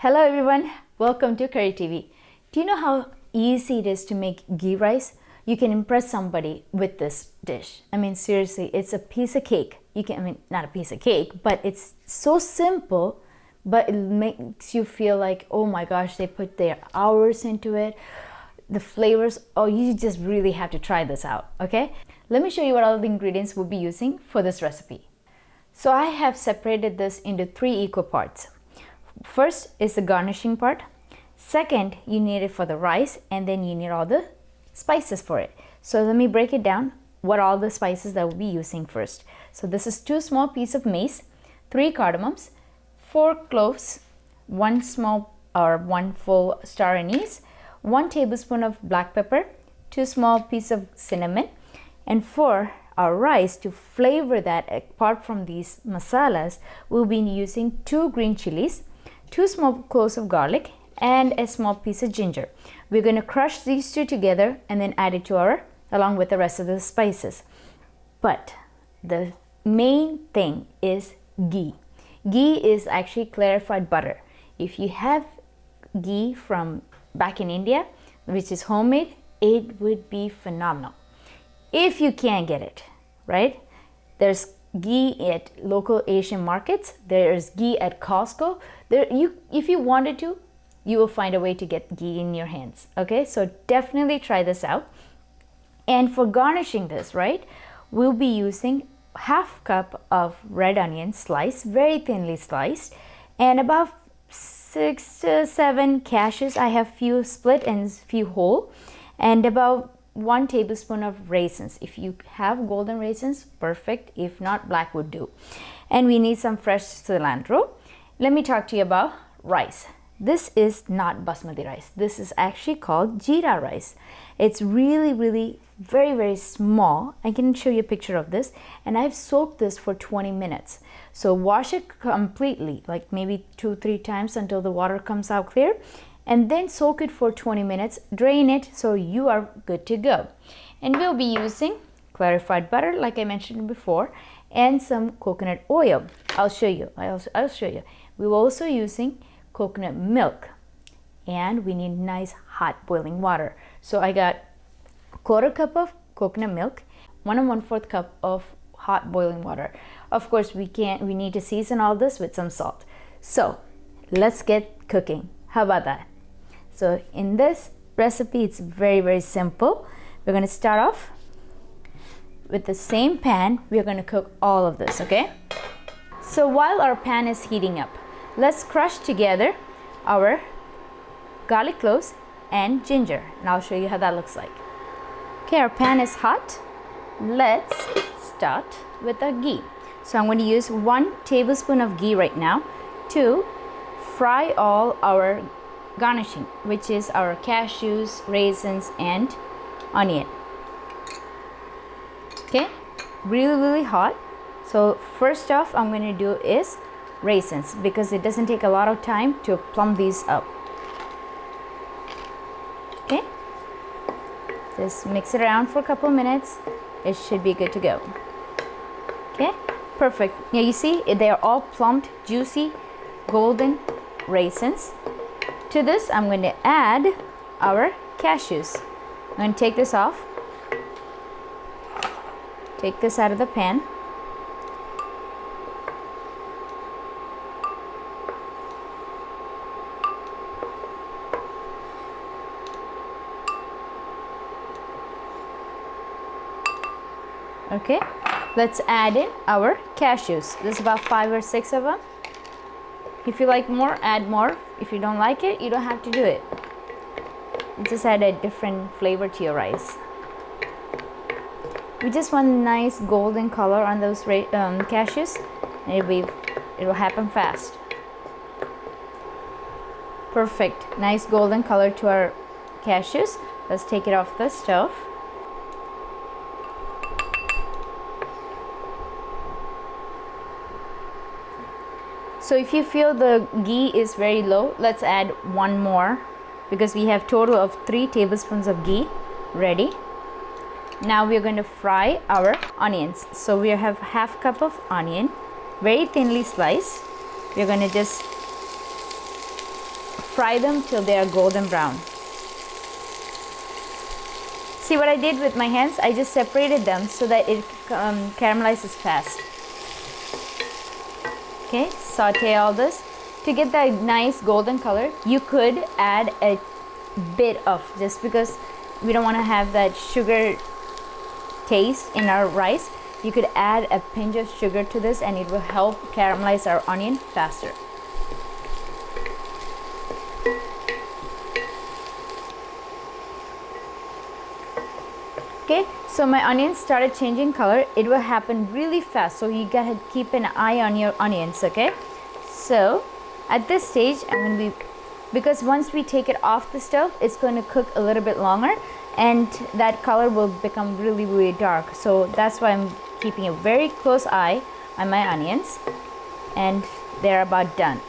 Hello everyone, welcome to Curry TV. Do you know how easy it is to make ghee rice? You can impress somebody with this dish. I mean, seriously, it's a piece of cake. Not a piece of cake, but it's so simple, but it makes you feel like, oh my gosh, they put their hours into it. The flavors, oh, you just really have to try this out, okay? Let me show you what all the ingredients we'll be using for this recipe. So I have separated this into 3 equal parts. First is the garnishing part. Second, you need it for the rice, and then you need all the spices for it. So let me break it down, what all the spices that we'll be using first. So this is 2 small pieces of mace, 3 cardamoms, 4 cloves, 1 full star anise, 1 tablespoon of black pepper, 2 small pieces of cinnamon, and for our rice to flavor that, apart from these masalas, we'll be using 2 green chilies, 2 small cloves of garlic, and a small piece of ginger. We're going to crush these 2 together and then add it to along with the rest of the spices. But the main thing is ghee. Ghee is actually clarified butter. If you have ghee from back in India, which is homemade, it would be phenomenal. If you can't get it, right? There's ghee at local Asian markets. There's ghee at Costco. If you wanted to, you will find a way to get ghee in your hands. Okay, so definitely try this out. And for garnishing this, right, we'll be using ½ cup of red onion sliced, very thinly sliced, and about 6 to 7 cashews. I have few split and few whole, and about 1 tablespoon of raisins. If you have golden raisins, perfect. If not, black would do. And we need some fresh cilantro. Let me talk to you about rice. This is not basmati rice. This is actually called jeera rice. It's really very small. I can show you a picture of this. And I've soaked this for 20 minutes. So wash it completely, like maybe 2-3 times until the water comes out clear. And then soak it for 20 minutes, drain it, so you are good to go. And we'll be using clarified butter, like I mentioned before, and some coconut oil. I'll show you. I'll show you. We're also using coconut milk, and we need nice hot boiling water. So I got 1/4 cup of coconut milk, 1 1/4 cup of hot boiling water. Of course, we need to season all this with some salt. So let's get cooking. How about that? So in this recipe, it's very simple. We're going to start off with the same pan. We're going to cook all of this, okay? So while our pan is heating up, let's crush together our garlic cloves and ginger, and I'll show you how that looks like. Okay, our pan is hot. Let's start with the ghee. So I'm going to use 1 tablespoon of ghee right now to fry all our garnishing, which is our cashews, raisins, and onion. Okay, really hot. So first off, I'm going to do is raisins, because it doesn't take a lot of time to plump these up. Okay, just mix it around for a couple minutes. It should be good to go. Okay, perfect. Now you see they are all plumped, juicy, golden raisins. To this, I'm going to add our cashews. I'm going to take this off. Take this out of the pan. Okay, let's add in our cashews. There's about 5 or 6 of them. If you like more, add more. If you don't like it, you don't have to do it. You just add a different flavor to your rice. We just want nice golden color on those cashews, and it will happen fast. Perfect, nice golden color to our cashews. Let's take it off the stove. So if you feel the ghee is very low, let's add 1 more, because we have total of 3 tablespoons of ghee ready. Now we're going to fry our onions. So we have ½ cup of onion, very thinly sliced. We're going to just fry them till they are golden brown. See what I did with my hands? I just separated them so that it caramelizes fast. Okay, saute all this. To get that nice golden color, you could add a bit of, just because we don't want to have that sugar taste in our rice, you could add a pinch of sugar to this and it will help caramelize our onion faster. Okay, so my onions started changing color. It will happen really fast, so you gotta keep an eye on your onions, okay? So at this stage, I'm gonna because once we take it off the stove, it's going to cook a little bit longer and that color will become really, really dark. So that's why I'm keeping a very close eye on my onions, and they're about done.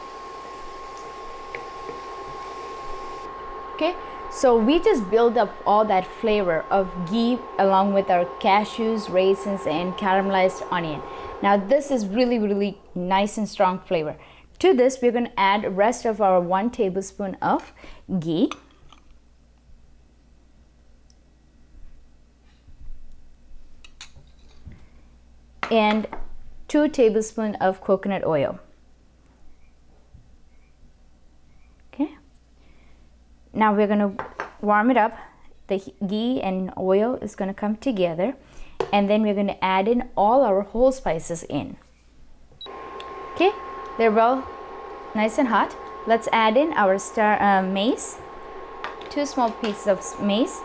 Okay, so we just build up all that flavor of ghee along with our cashews, raisins, and caramelized onion. Now this is really, really nice and strong flavor. To this, we're going to add the rest of our 1 tablespoon of ghee. And 2 tablespoons of coconut oil. Okay. Now we're going to warm it up. The ghee and oil is going to come together. And then we're going to add in all our whole spices in. Okay. They're well nice and hot. Let's add in our mace, 2 small pieces of mace,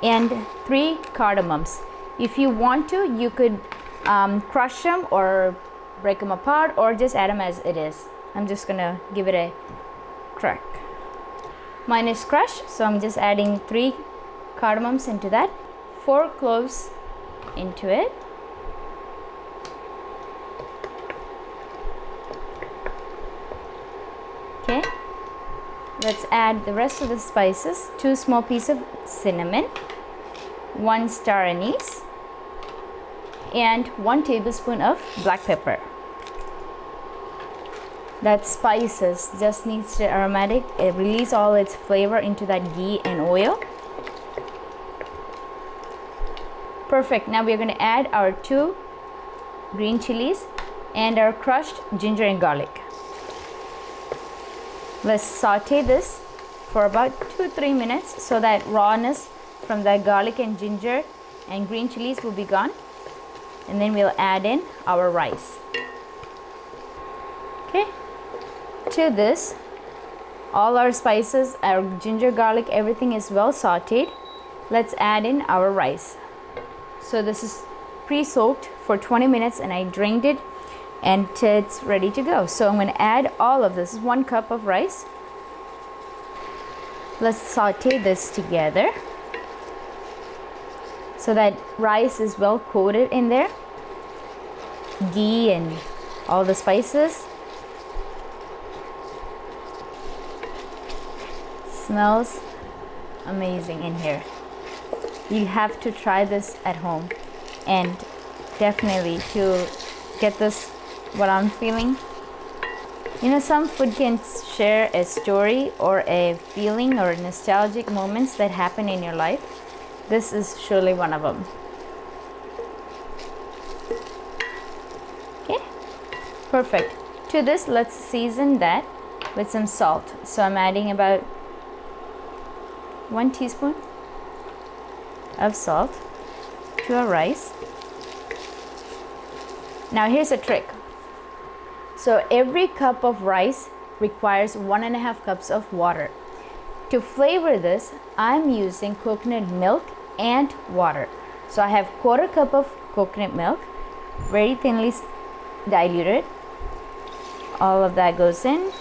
and 3 cardamoms. If you want to, you could crush them or break them apart, or just add them as it is. I'm just gonna give it a crack. Mine is crushed, so I'm just adding 3 cardamoms into that, 4 cloves into it. Okay, let's add the rest of the spices. 2 small pieces of cinnamon, 1 star anise, and 1 tablespoon of black pepper. That spices just needs to aromatic, release all its flavor into that ghee and oil. Perfect. Now we're going to add our 2 green chilies and our crushed ginger and garlic. Let's saute this for about 2-3 minutes so that rawness from the garlic and ginger and green chilies will be gone. And then we'll add in our rice. Okay. To this, all our spices, our ginger, garlic, everything is well sauteed. Let's add in our rice. So this is pre-soaked for 20 minutes and I drained it and it's ready to go. So I'm going to add all of this, 1 cup of rice. Let's saute this together so that rice is well coated in there, ghee and all the spices. Smells amazing in here. You have to try this at home, and definitely to get this what I'm feeling. You know, some food can share a story or a feeling or nostalgic moments that happen in your life. This is surely one of them. Okay, perfect. To this, let's season that with some salt. So I'm adding about 1 teaspoon of salt to our rice. Now here's a trick. So every cup of rice requires 1.5 cups of water. To flavor this, I'm using coconut milk and water. So I have 1/4 cup of coconut milk, very thinly diluted. All of that goes in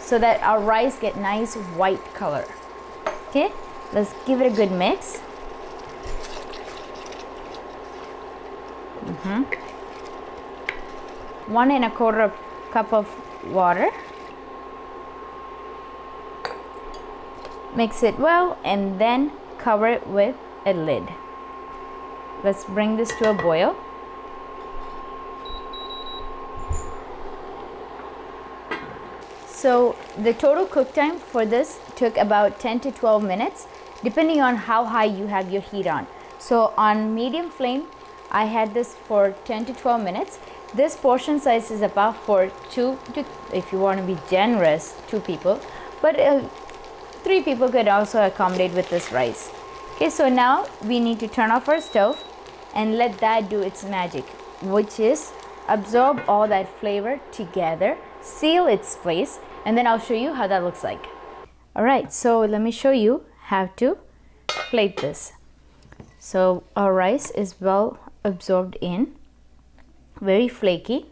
so that our rice get nice white color. Okay, let's give it a good mix. 1.25 cup of water. Mix it well and then cover it with a lid. Let's bring this to a boil. So the total cook time for this took about 10 to 12 minutes, depending on how high you have your heat on. So on medium flame, I had this for 10 to 12 minutes. This portion size is about for 2 to, if you want to be generous, 2 people. But 3 people could also accommodate with this rice. Okay, so now we need to turn off our stove and let that do its magic, which is absorb all that flavor together, seal its place, and then I'll show you how that looks like. All right, so let me show you how to plate this. So our rice is well absorbed in, very flaky.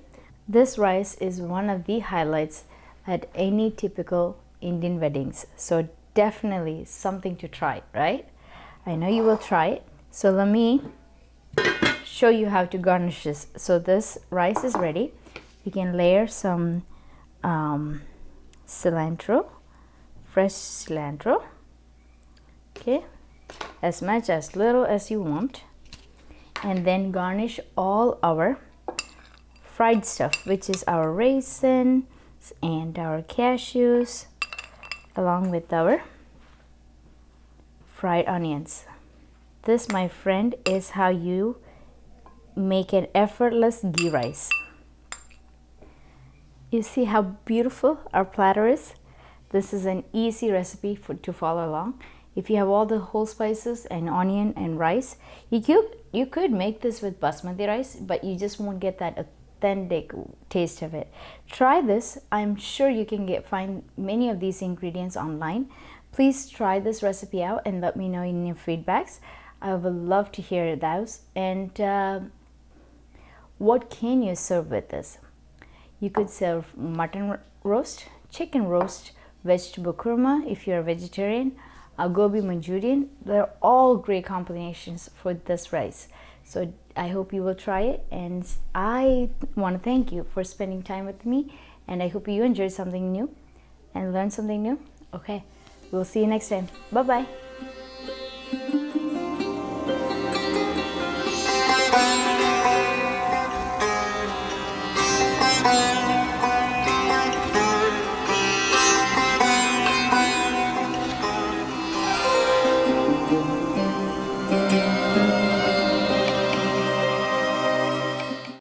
This rice is one of the highlights at any typical Indian weddings. So definitely something to try, right? I know you will try it. So let me show you how to garnish this. So this rice is ready. You can layer some cilantro, fresh cilantro. Okay, as much as little as you want, and then garnish all our fried stuff, which is our raisins and our cashews, along with our fried onions. This, my friend, is how you make an effortless ghee rice. You see how beautiful our platter is? This is an easy recipe to follow along. If you have all the whole spices and onion and rice, you could make this with basmati rice, but you just won't get that authentic taste of it. Try this. I'm sure you can find many of these ingredients online. Please try this recipe out and let me know in your feedbacks. I would love to hear those. And what can you serve with this? You could serve mutton roast, chicken roast, vegetable kurma if you're a vegetarian, a gobi Manchurian. They're all great combinations for this rice. So I hope you will try it, and I want to thank you for spending time with me, and I hope you enjoyed something new and learned something new. Okay, we'll see you next time. Bye bye.